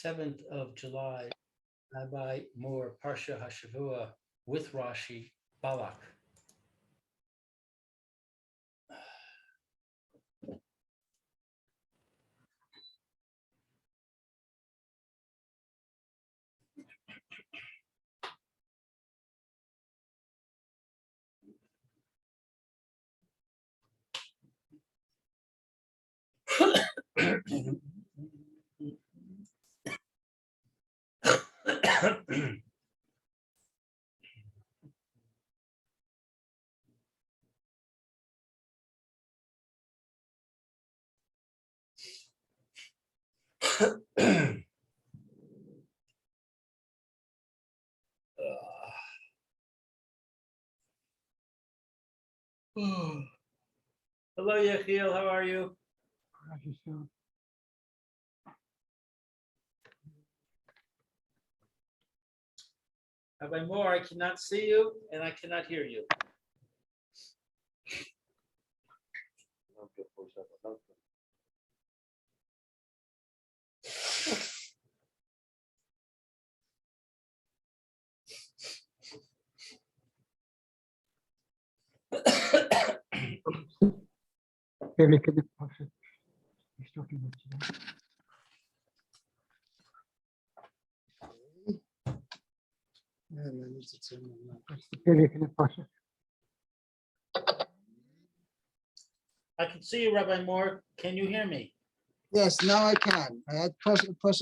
7th of July, Rabbi Moore, Parsha Hashavua with Rashi, Balak. Hello, Yechiel. How are you? Rabbi Moore, I cannot see you and I cannot hear you. I can see you, Rabbi Moore. Can you hear me? Yes, now I can. I had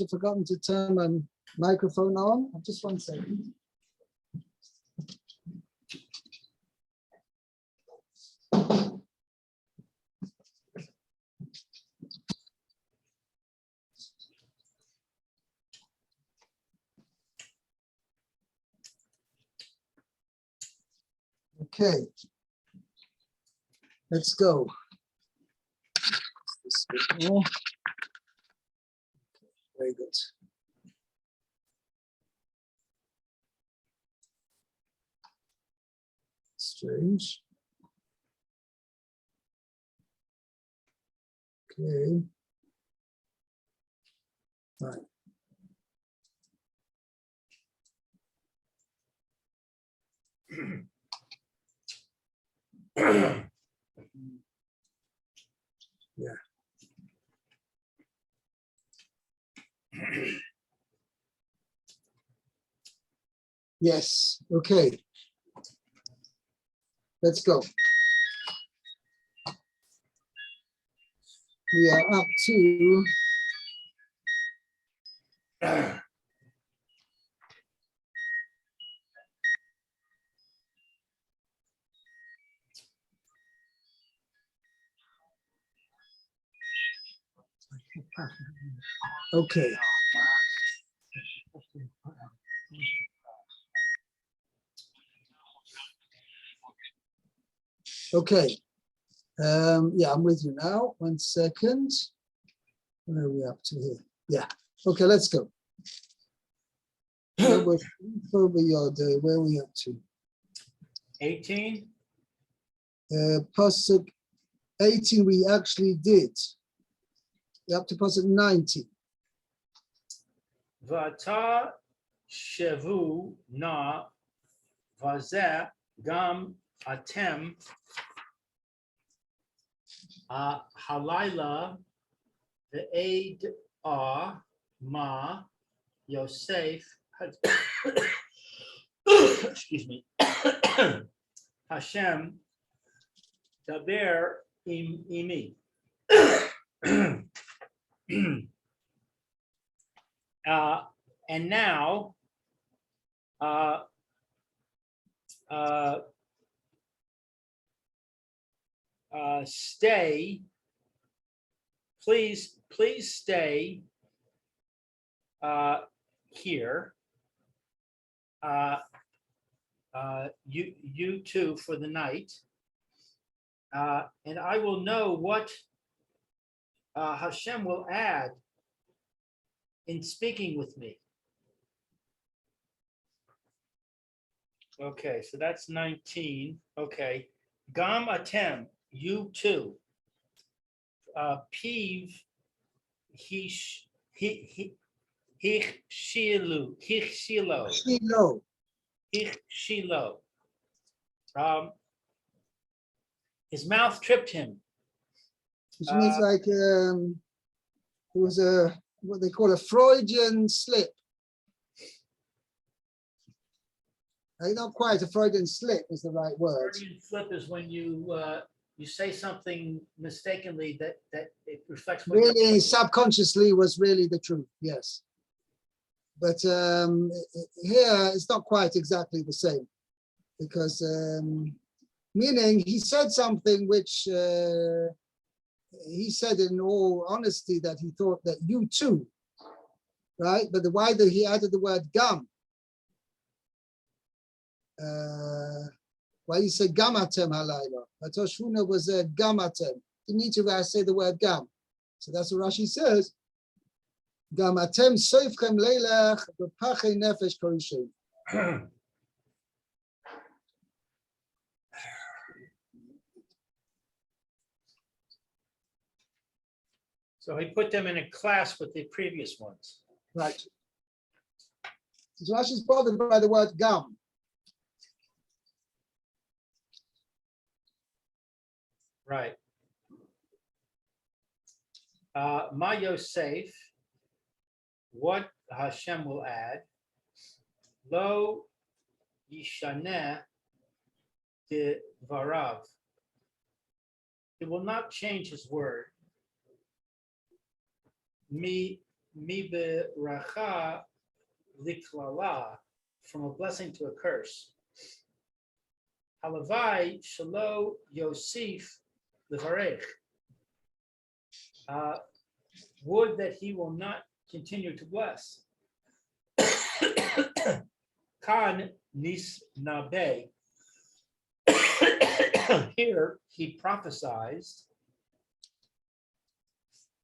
forgotten to turn my microphone on. Just 1 second. Okay, let's go. Very good. Strange. Okay. All right. Yeah. Yes. Okay. Let's go. We are up to okay. Okay. Yeah, I'm with you now. 1 second. Where are we up to here? Yeah. Okay, let's go. Where are we up to? 18. Pasuk 18 we actually did. We're up to Pasuk 19. Vata shevu na vazeh gam atem halayla ve'ed ma Yosef excuse me Hashem daber imi and now stay, please stay here, you two, for the night, and I will know what Hashem will add in speaking with me. Okay, so that's 19. Okay, Gam Atem, you too. Piv, he Hichshilo. Shilo, Hichshilo. His mouth tripped him. which means like it was a what they call a Freudian slip. Not quite a Freudian slip is the right word. Freudian slip is when you say something mistakenly that it reflects what Really, subconsciously was really the truth. Yes, but here it's not quite exactly the same, because meaning he said something which he said in all honesty that he thought that you too, right? But why did he added the word gam? Why you say gamatem halayla? But Toshuna was a gamatem. You need to say the word gam. So that's what Rashi says. Gamatem seifchem leilach b'pachei nefesh korishem. So he put them in a class with the previous ones. Right. So Rashi's bothered by the word gam. Right. Ma Yosef, what Hashem will add, lo yishaneh de varav. He will not change his word. Mi beracha liklala, from a blessing to a curse. Halavai shelo Yosef levarech. Would that he will not continue to bless. Kan nis nabe. Here he prophesied.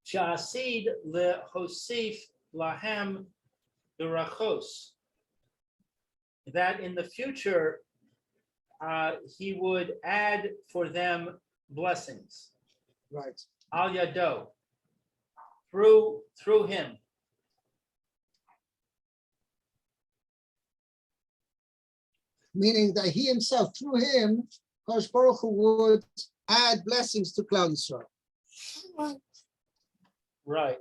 Sha'asid lehosif lahem berachos. That in the future he would add for them blessings. Right. Al yado. Through him. Meaning that he himself, through him, Kosh Baruch Hu would add blessings to Klal Yisrael. Right.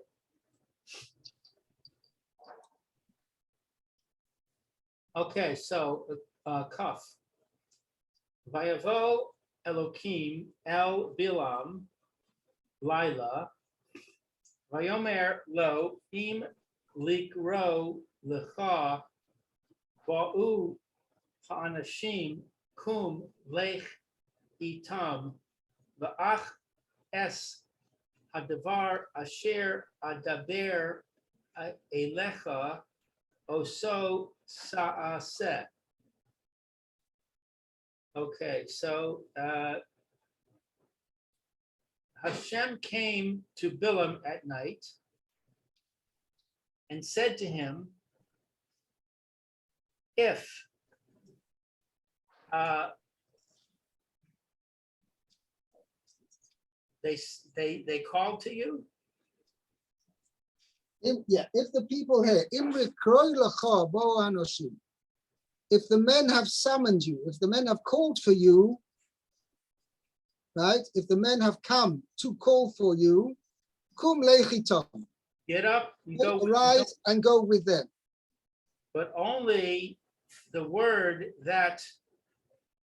Okay, so Kaf. Vayavo Elokim El Bilam Laila. Vayomer lo im likro lecha ba'u ha'anashim kum lech itam va'ach es hadavar asher adaber elecha oso sa'aseh. Okay, so Hashem came to Bilam at night and said to him, if they called to you, if the people here, if the men have summoned you, if the men have called for you, right? If the men have come to call for you, kum lechitom. Get up and go. Arise and go with them. But only the word that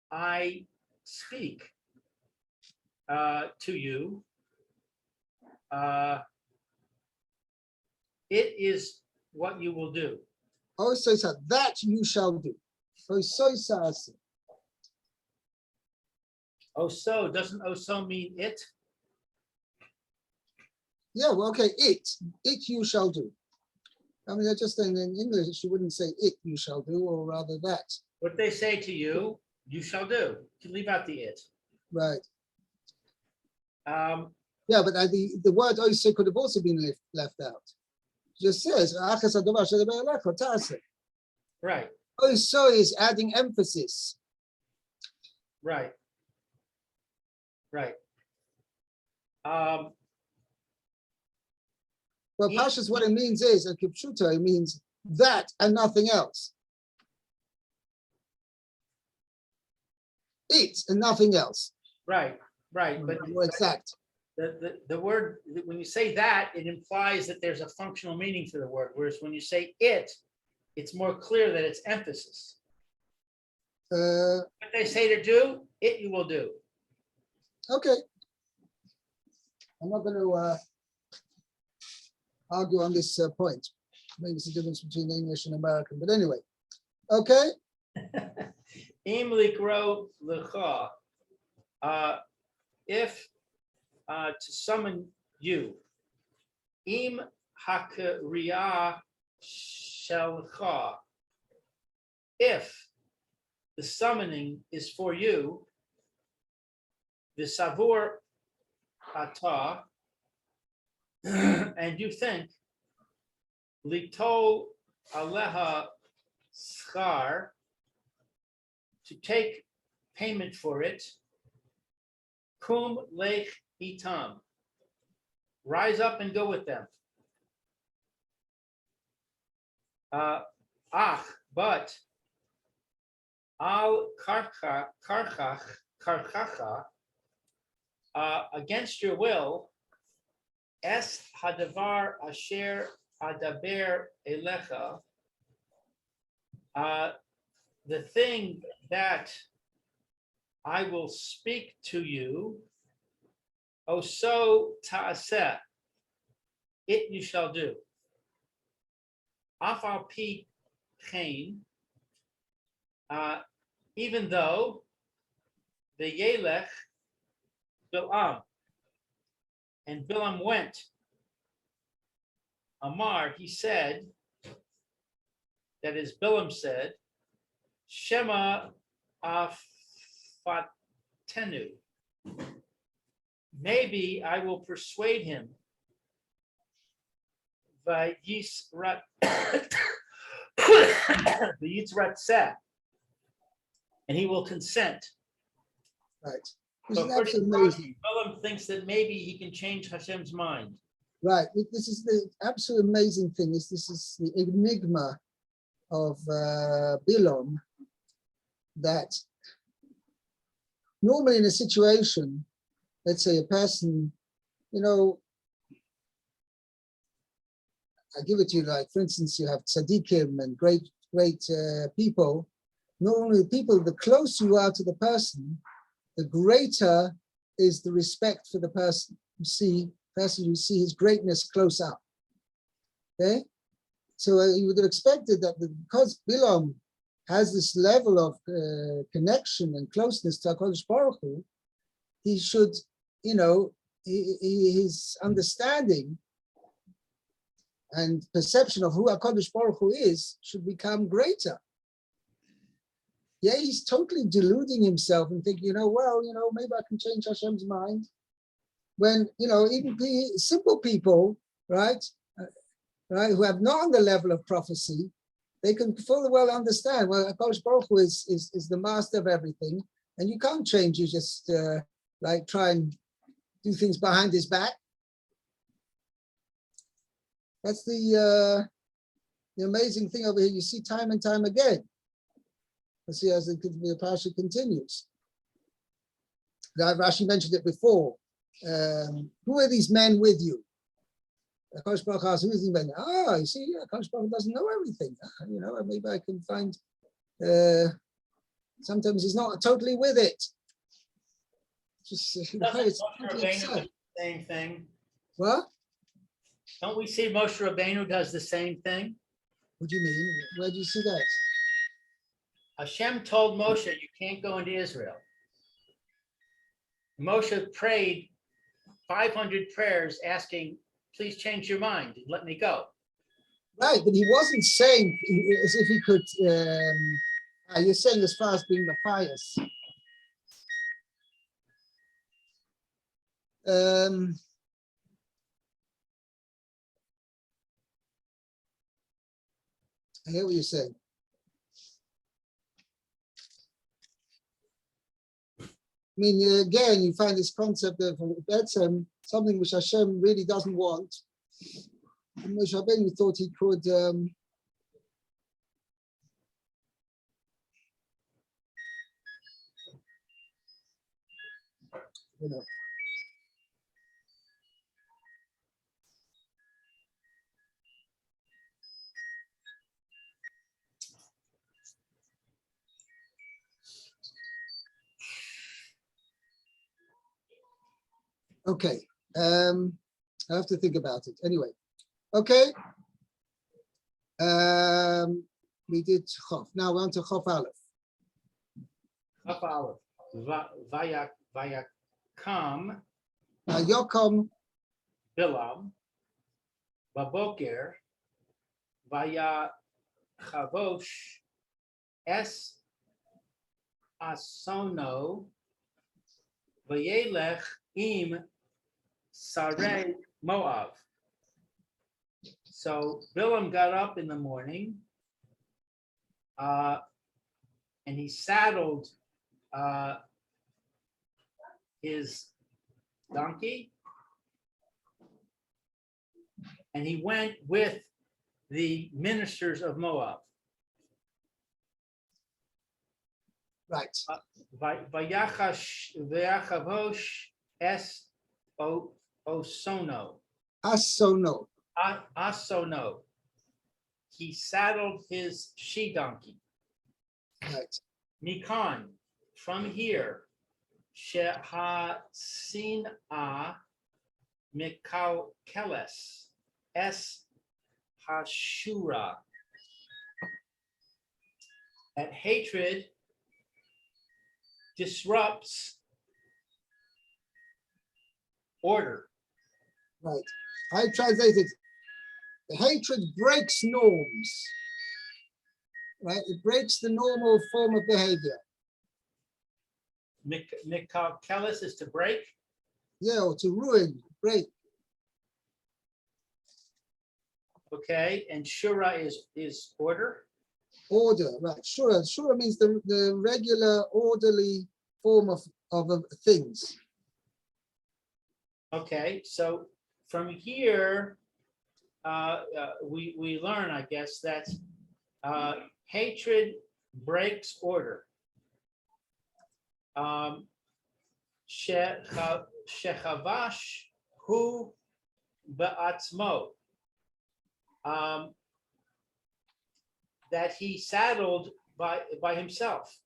I speak to you, it is what you will do. That you shall do. Oso, doesn't oso mean it? Yeah, well, okay, it you shall do. I mean, just in English, you wouldn't say it you shall do, or rather that. What they say to you, you shall do. You leave out the it. Right. Yeah, but the word also could have also been left out. It just says, right. Also is adding emphasis. Right. Right. Well, Pashas, what it means is, a kipshuta, it means that and nothing else. It and nothing else. Right. But More exact. the word, when you say that, it implies that there's a functional meaning to the word. Whereas when you say it, it's more clear that it's emphasis. What they say to do, it you will do. Okay. I'm not going to argue on this point. Maybe it's the difference between English and American, but anyway. Okay. Im likro lecha, if to summon you, im hakriya shelcha, if the summoning is for you, the savur ata, and you think litol aleha schar, to take payment for it, kum lech itam, rise up and go with them. But al karchacha, against your will, es hadavar asher adaber elecha, the thing that I will speak to you, oso ta'aseh, it you shall do. Af al pi chen, even though the Yelech Bilam, and Bilam went, Amar, he said, that is, Bilam said, Shema afatenu, maybe I will persuade him, Vayisrat Seh, and he will consent. Right. So Isn't that amazing? Bilam thinks that maybe he can change Hashem's mind. Right. This is the absolute amazing thing. This is the enigma of Bilam, that normally in a situation, let's say a person, I give it to you, like, for instance, you have tzaddikim and great people. Normally, people, the closer you are to the person, the greater is the respect for the person. You see his greatness close up. Okay? So you would have expected that because Bilam has this level of connection and closeness to HaKadosh Baruch Hu, he should, his understanding and perception of who HaKadosh Baruch Hu is should become greater. Yeah, he's totally deluding himself and thinking, maybe I can change Hashem's mind. When, even simple people, right, who have not on the level of prophecy, they can fully well understand, well, HaKadosh Baruch Hu is the master of everything, and you can't change, you just try and do things behind his back. That's the amazing thing over here. You see time and time again. Let's see as the Parsha continues. Rashi mentioned it before. Who are these men with you? HaKadosh Baruch Hu asks, who is these men? You see, HaKadosh Baruch Hu doesn't know everything. Maybe I can find. Sometimes he's not totally with it. It's totally absurd. Same thing. What? Don't we see Moshe Rabbeinu does the same thing? What do you mean? Where do you see that? Hashem told Moshe, you can't go into Israel. Moshe prayed 500 prayers asking, please change your mind and let me go. Right, but he wasn't saying as if he could, you're saying as far as being Matthias. I hear what you're saying. I mean, again, you find this concept of something which Hashem really doesn't want. Moshe Rabbeinu thought he could you know. Okay, I have to think about it. Anyway, okay. We did Chof. Now we're on to Chof Aleph. Chaf Aleph. Vayakam Yokom Bilam Baboker Vayachavosh Es Asono Vayelech Im Sarei Moav. So Bilam got up in the morning and he saddled his donkey and he went with the ministers of Moab. Right. Vayachavosh es osono. Asono. Asono. He saddled his she donkey. Right. Mikan, from here, Shehasin'a Mikaukeles es Hashura. That hatred disrupts order. Right. I translated. The hatred breaks norms. Right. It breaks the normal form of behavior. Mikaukeles is to break. Yeah, or to ruin, break. Okay, and Shura is order. Order, right? Shura. Shura means the regular, orderly form of things. Okay, so from here, we learn, I guess, that hatred breaks order. Shechavash hu be'atzmo. That he saddled by himself.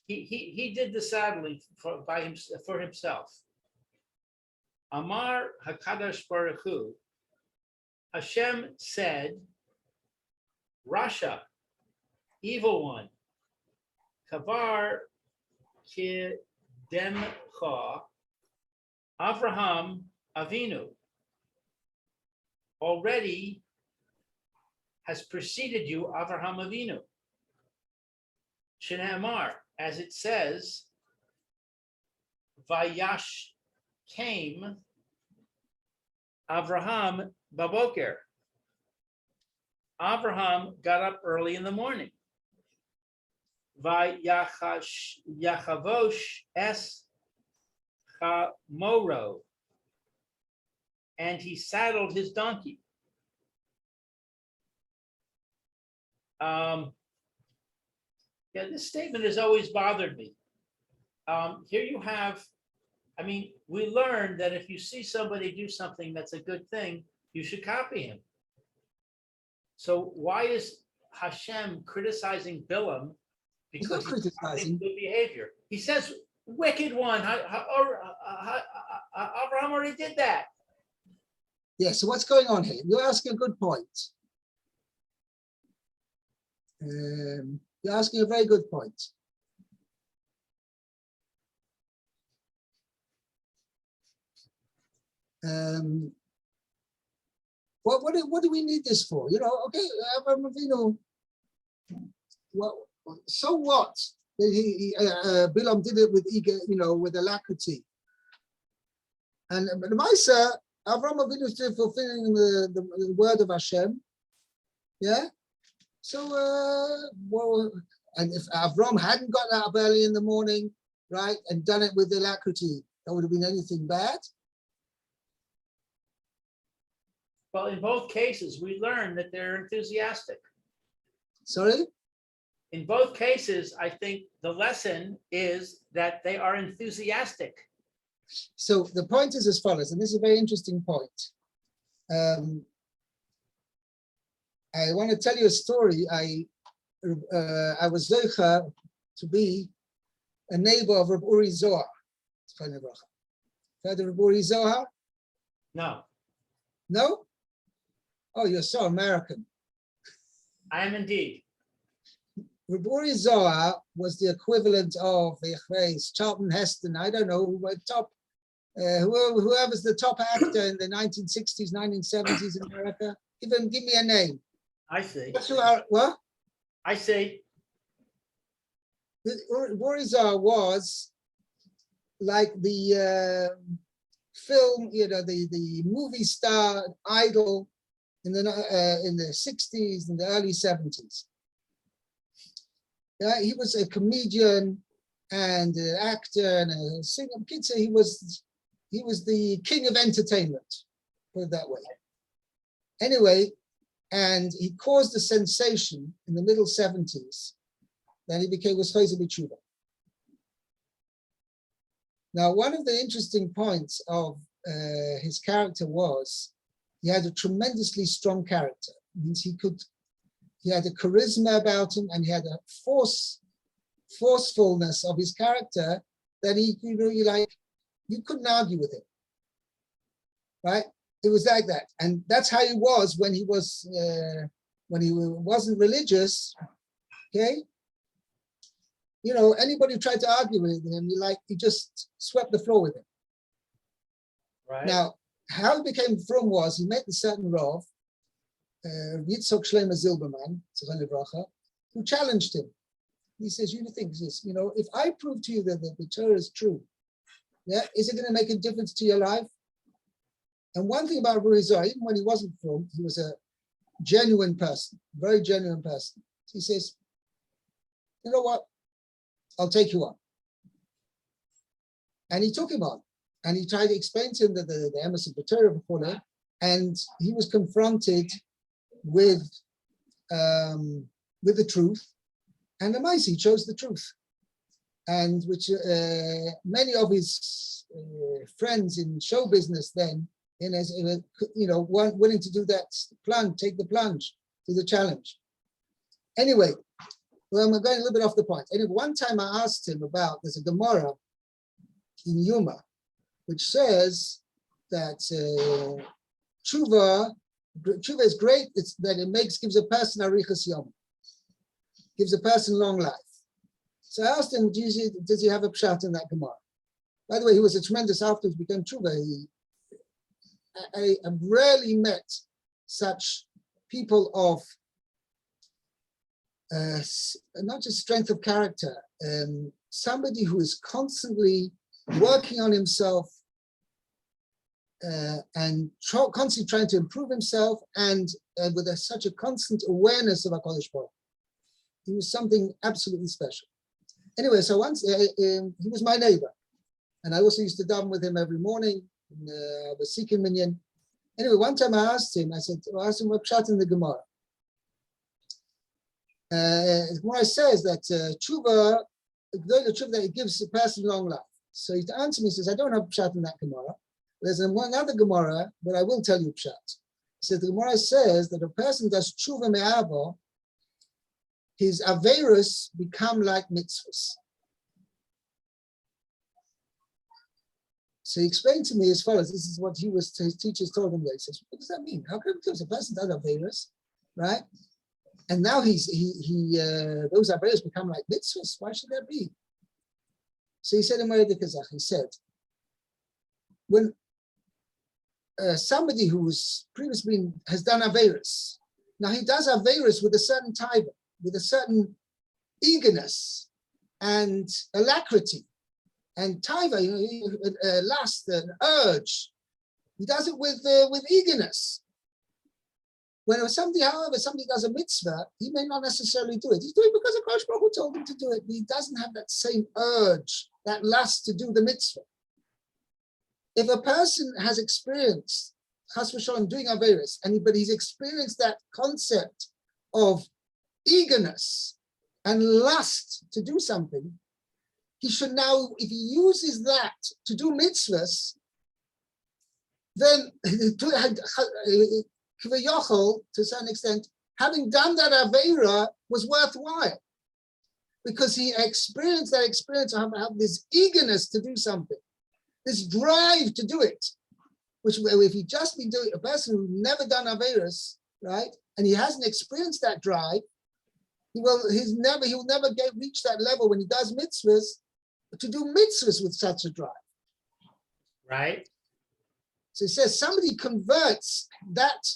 He did the saddling for himself. Amar Hakadosh Baruch Hu, Hashem said, Rasha, evil one, Kavar Kidemcha, Avraham Avinu, already has preceded you, Avraham Avinu. Shneimar, as it says, Vayash came Avraham Baboker. Avraham got up early in the morning. Vayachavosh es chamoro, and he saddled his donkey. Yeah, this statement has always bothered me. Here you have, I mean, we learned that if you see somebody do something that's a good thing, you should copy him. So why is Hashem criticizing Bilam because he's criticizing good behavior? He says, wicked one, Abraham already did that. Yeah, so what's going on here? You're asking a good point. You're asking a very good point. What do we need this for? You know, okay, Avraham Avinu. Well, so what? Bilam did it with eager, you know, with alacrity. And the Maisa, Avraham Avinu is still fulfilling the word of Hashem. Yeah. So, well, and if Avraham hadn't gotten up early in the morning, right, and done it with alacrity, that would have been anything bad. Well, in both cases, we learn that they're enthusiastic. Sorry? In both cases, I think the lesson is that they are enthusiastic. So the point is as follows, and this is a very interesting point. I want to tell you a story. I was zeicha to be a neighbor of Reb Uri Zohar. Heard of Reb Uri Zohar? No, No? Oh, you're so American. I am indeed. Reb Uri Zohar was the equivalent of Charlton Heston. I don't know who were top, whoever's the top actor in the 1960s, 1970s in America. Give me a name. I see. What? I see. Uri Zohar was like the film, the movie star idol in the 60s and the early 70s. Yeah, he was a comedian and an actor and a singer. He was the king of entertainment, put it that way. Anyway, and he caused a sensation in the middle 70s. Then he was Chayzer B'tshuva. Now, one of the interesting points of his character was he had a tremendously strong character. It means he had a charisma about him, and he had a forcefulness of his character that you couldn't argue with him, right? It was like that, and that's how he was when he wasn't religious. Okay, anybody who tried to argue with him, he just swept the floor with him. Right. Now, how he became frum was he met a certain Rav, Yitzhak Shlomo Zilberman, who challenged him. He says, "You think this? If I prove to you that the Torah is true, yeah, is it going to make a difference to your life?" And one thing about Uri Zohar, even when he wasn't frum, he was a genuine person, very genuine person. So he says, "You know what? I'll take you on." And he took him on, and he tried to explain to him that the emes of the Torah before him, and he was confronted with the truth, and the Maisi, he chose the truth, and which many of his friends in show business then, weren't willing to do that take the plunge, do the challenge. Anyway, well, I'm going a little bit off the point. Anyway, one time I asked him there's a Gemara in Yuma, which says that tshuva is great. It's that it gives a person arichas yom, gives a person long life. So I asked him, does he have a pshat in that Gemara? By the way, he was a tremendous afterwards became tshuva. I have rarely met such people of not just strength of character, somebody who is constantly working on himself and constantly trying to improve himself, and with such a constant awareness of HaKadosh Baruch Hu. He was something absolutely special. Anyway, so once he was my neighbor, and I also used to daven with him every morning. I was seeking minyan. Anyway, one time I asked him what pshat in the Gemara. The Gemara says that tshuva, that it gives a person long life. So he answered me, he says, I don't have pshat in that Gemara. There's another Gemara, but I will tell you pshat. He says the Gemara says that a person does tshuva me'avo, his averus become like mitzvahs. So he explained to me as follows. This is what his teachers told him. He says, what does that mean? How come a person does averus, right? And now those averus become like mitzvahs. Why should that be? So he said in Moed Kazakh, he said, when somebody who's previously has done averus, now he does averus with a certain taiva, with a certain eagerness and alacrity and taiva, lust and urge. He does it with eagerness. When somebody does a mitzvah, he may not necessarily do it. He's doing it because HaKadosh Baruch Hu told him to do it. But he doesn't have that same urge, that lust to do the mitzvah. If a person has experienced chas v'sholom doing averis, but he's experienced that concept of eagerness and lust to do something, he should now, if he uses that to do mitzvahs, then to a certain extent, having done that avera was worthwhile, because he experienced that experience of this eagerness to do something, this drive to do it, which if he just been doing, a person who's never done averas, right, and he hasn't experienced that drive, he will never reach that level when he does mitzvahs, to do mitzvahs with such a drive. Right. So he says somebody converts that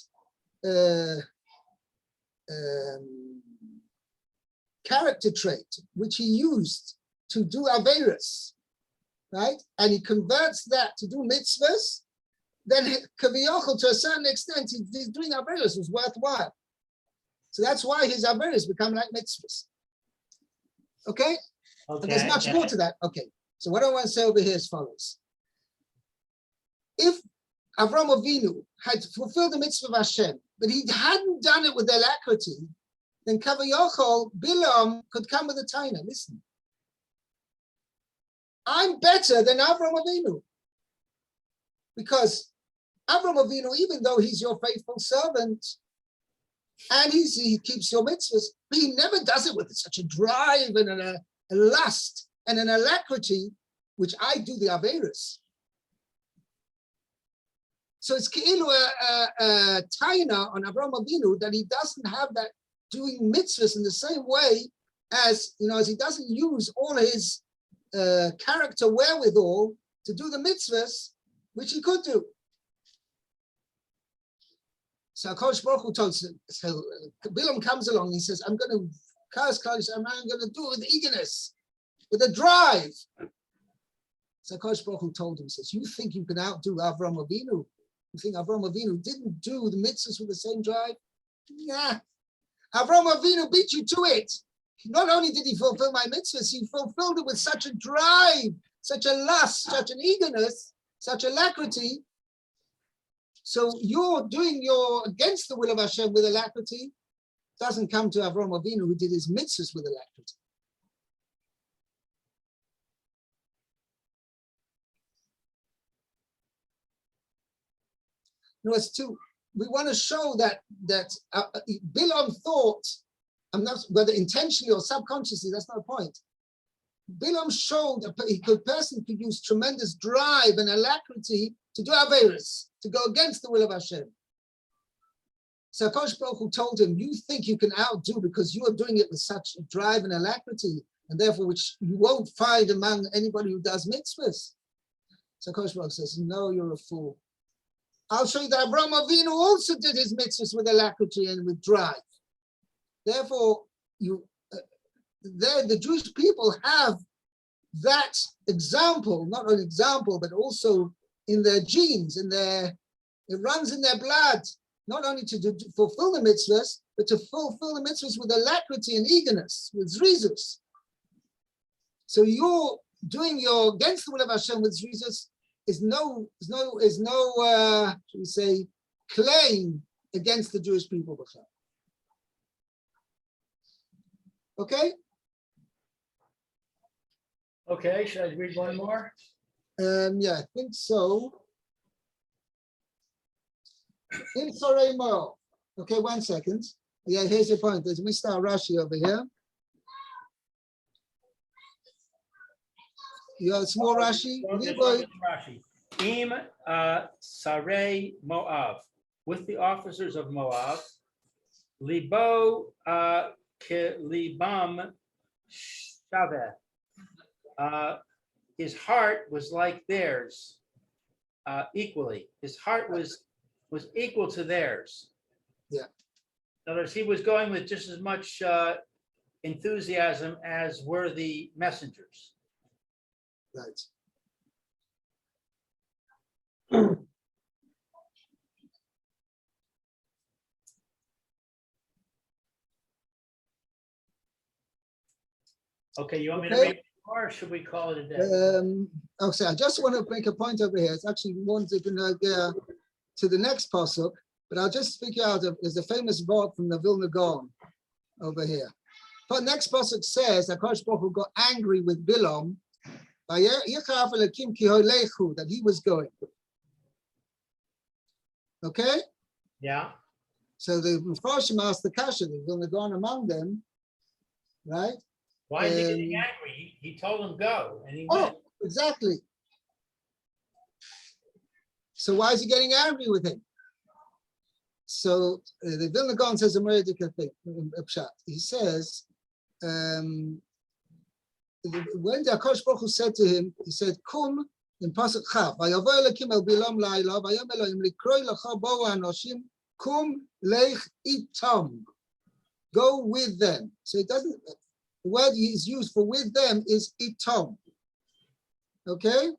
character trait which he used to do averas, right? And he converts that to do mitzvahs, then kaviyachol, to a certain extent, he's doing averas was worthwhile. So that's why his averas become like mitzvahs. Okay? Okay. And there's much more to that. Okay. So what I want to say over here is follows. If Avram Avinu had fulfilled the mitzvah of Hashem, but he hadn't done it with alacrity, then Kavayachol, Bilam could come with a taina. Listen, I'm better than Avram Avinu, because Avram Avinu, even though he's your faithful servant and he keeps your mitzvahs, but he never does it with such a drive and a lust and an alacrity, which I do the averas. So it's keilu a taina on Avram Avinu that he doesn't have that doing mitzvahs in the same way as, as he doesn't use all his character wherewithal to do the mitzvahs, which he could do. So Kodesh Baruch Hu told, so Bilam comes along and he says, I'm going to curse Kodesh, I'm going to do it with eagerness, with a drive. So Kodesh Baruch Hu told him, says, you think you can outdo Avram Avinu? You think Avram Avinu didn't do the mitzvahs with the same drive? Yeah. Avram Avinu beat you to it. Not only did he fulfill my mitzvahs, he fulfilled it with such a drive, such a lust, such an eagerness, such alacrity. So you're doing against the will of Hashem with alacrity doesn't come to Avram Avinu, who did his mitzvahs with alacrity. No, it's two. We want to show that Bilam thought, I'm not whether intentionally or subconsciously, that's not the point. Bilam showed a person could use tremendous drive and alacrity to do averis, to go against the will of Hashem. So Kodesh Baruch Hu told him, you think you can outdo because you are doing it with such drive and alacrity, and therefore which you won't find among anybody who does mitzvahs. So Kodesh Baruch Hu says, no, you're a fool. I'll show you that Avraham Avinu also did his mitzvahs with alacrity and with drive. Therefore, the Jewish people have that example, not an example, but also in their genes, it runs in their blood, not only to fulfill the mitzvahs, but to fulfill the mitzvahs with alacrity and eagerness, with zrizus. So you're doing your against the will of Hashem with zrizus is no, should we say, claim against the Jewish people. Okay? Okay, should I read one more? Yeah, I think so. In Sorei Mo. Okay, 1 second. Yeah, here's your point. There's Mr. Rashi over here. You have a small Rashi? Rashi. Im Sarei Moav, with the officers of Moab, Libo Libam Shaveh. His heart was like theirs, equally. His heart was equal to theirs. Yeah. In other words, he was going with just as much enthusiasm as were the messengers. Right. Okay, you want me to read more, or should we call it a day? Okay, I just want to make a point over here. It's actually one thing to the next pasuk, but I'll just speak out of, there's a famous word from the Vilna Gaon over here. But next pasuk says, HaKadosh Baruch Hu got angry with Bilam, that he was going. Okay? Yeah. So the Mepharshim asked the Kasha, the Vilna Gaon among them, right? Why is he getting angry? He told him go, and he went. Oh, exactly. So why is he getting angry with him? So the Vilna Gaon says a very different thing. He says, when the HaKadosh Baruch Hu said to him, he said, "Kum in pasuk Chav, vayavo Elokim el Bilam laila, vayom Elohim likroi lecha bo anoshim, kum lech itam." Go with them. So it doesn't. The word is used for with them is itam. Okay.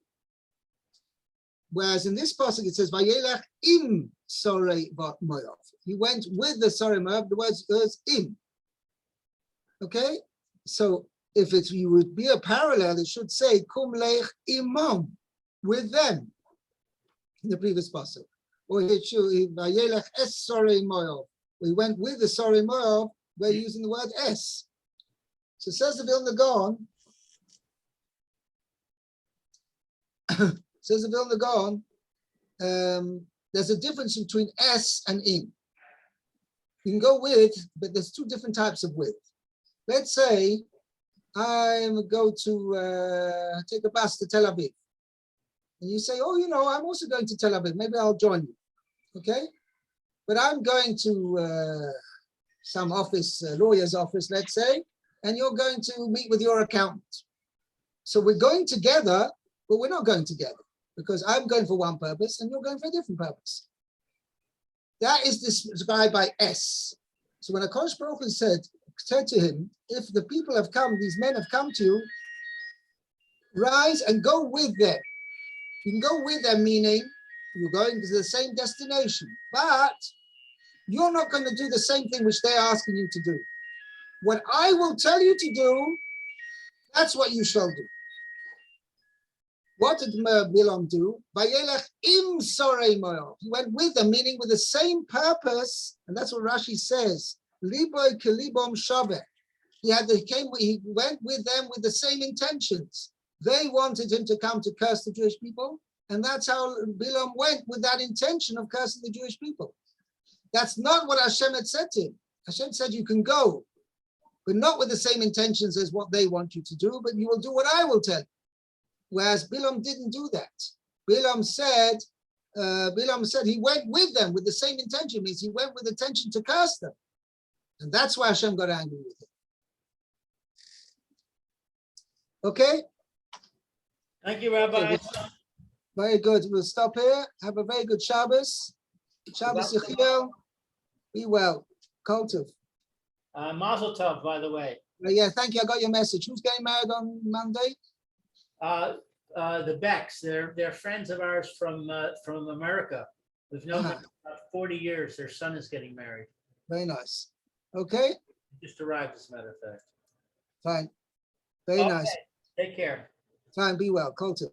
Whereas in this pasuk it says vayelech im sorei moav. He went with the sorei moav. The word is im. Okay. So if you would be a parallel, it should say kum lech imam, with them, in the previous pasuk. Or it should vayelech es sorei moav. We went with the sorei moav. We're using the word es. So it says the Vilna Gaon. Says the Vilna Gaon. There's a difference between es and im. You can go with, but there's two different types of with. Let's say I go to take a bus to Tel Aviv. And you say, oh, I'm also going to Tel Aviv. Maybe I'll join you. Okay? But I'm going to some office, lawyer's office, let's say, and you're going to meet with your accountant. So we're going together, but we're not going together because I'm going for one purpose and you're going for a different purpose. That is described by S. So when HaKadosh Baruch Hu said to him, if the people have come, these men have come to you, rise and go with them. You can go with them, meaning you're going to the same destination, but you're not going to do the same thing which they're asking you to do. What I will tell you to do, that's what you shall do. What did Bilam do? Vayelech im sorei moav. He went with them, meaning with the same purpose, and that's what Rashi says. Liboy kelibom shaveh. He went with them with the same intentions. They wanted him to come to curse the Jewish people, and that's how Bilam went with that intention of cursing the Jewish people. That's not what Hashem had said to him. Hashem said you can go, but not with the same intentions as what they want you to do, but you will do what I will tell you. Whereas Bilam didn't do that. Bilam said he went with them with the same intention, means he went with intention to curse them. And that's why Hashem got angry with him. Okay? Thank you, Rabbi. Very good. We'll stop here. Have a very good Shabbos. Shabbos Yechiel. Be well. Kol tov. Mazel tov, by the way. Yeah, thank you. I got your message. Who's getting married on Monday? The Becks. They're friends of ours from America. We've known them for about 40 years. Their son is getting married. Very nice. Okay. Just arrived, as a matter of fact. Fine. Very nice. Take care. Fine. Be well. Kol tov.